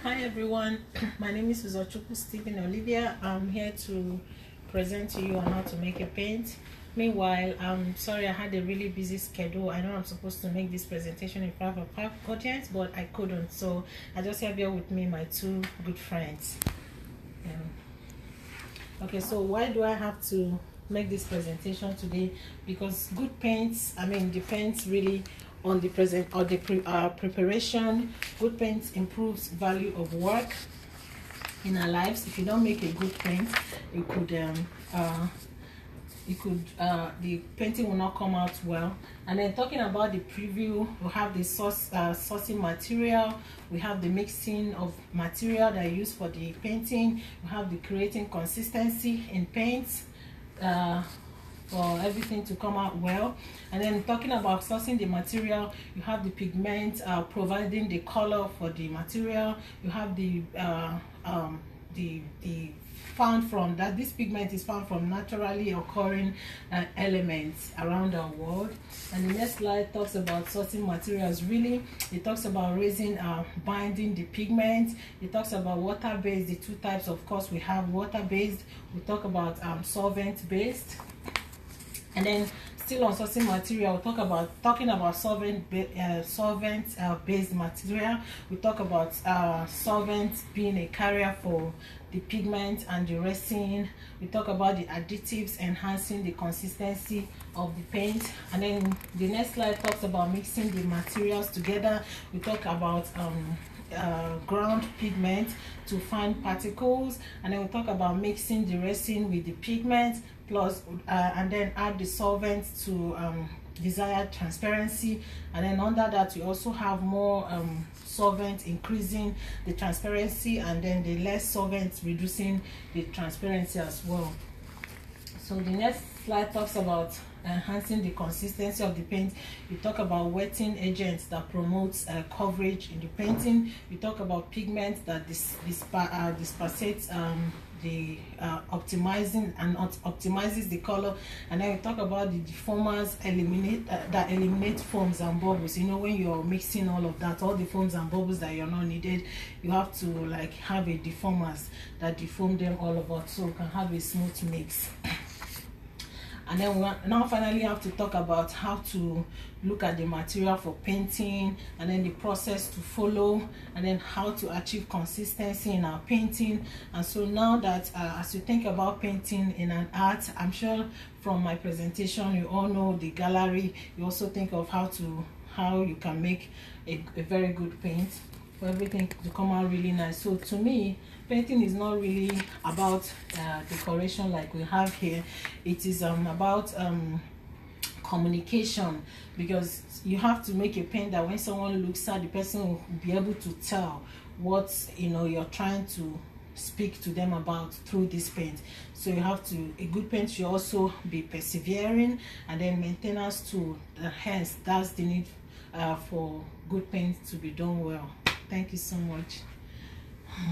Hi everyone, my name is Uzochukwu Stephen Olivia. I'm here to present to you on how to make a paint. Meanwhile, I'm sorry I had a really busy schedule. I know I'm supposed to make this presentation in front of a audience, but I couldn't. So I just have here with me my two good friends. Okay, so why do I have to make this presentation today? Because good paints, depends really on the preparation. Good paint improves value of work in our lives. If you don't make a good paint, the painting will not come out well. And then talking about the preview, we have the sourcing material, we have the mixing of material that I use for the painting, we have the creating consistency in paints for everything to come out well. And then talking about sourcing the material, you have the pigment providing the color for the material. You have the found from that this pigment is found from naturally occurring elements around our world. And the next slide talks about sourcing materials. Really, it talks about raising binding the pigment. It talks about water-based, the two types. Of course, we have water-based, we talk about solvent-based. And then still on sourcing material, we'll talking about solvent-based material. We talk about solvents being a carrier for the pigment and the resin. We talk about the additives enhancing the consistency of the paint. And then the next slide talks about mixing the materials together. We talk about ground pigment to find particles, and then we talk about mixing the resin with the pigment plus and then add the solvent to desired transparency. And then under that we also have more solvent increasing the transparency, and then the less solvent reducing the transparency as well. So the next slide talks about enhancing the consistency of the paint. We talk about wetting agents that promotes coverage in the painting. We talk about pigments that dispersates optimizes the color. And then we talk about the deformers that eliminate foams and bubbles. You know, when you're mixing all of that, all the foams and bubbles that you're not needed, you have to like have a deformers that deform them all over, so you can have a smooth mix. And then we now finally have to talk about how to look at the material for painting, and then the process to follow, and then how to achieve consistency in our painting. And so now that as you think about painting in an art, I'm sure from my presentation you all know the gallery. You also think of how you can make a very good paint for everything to come out really nice. So to me, painting is not really about decoration like we have here. It is about communication, because you have to make a paint that when someone looks at the person will be able to tell what you're trying to speak to them about through this paint. So you have to, a good paint should also be persevering, and then maintenance too. Hence that's the need for good paint to be done well. Thank you so much.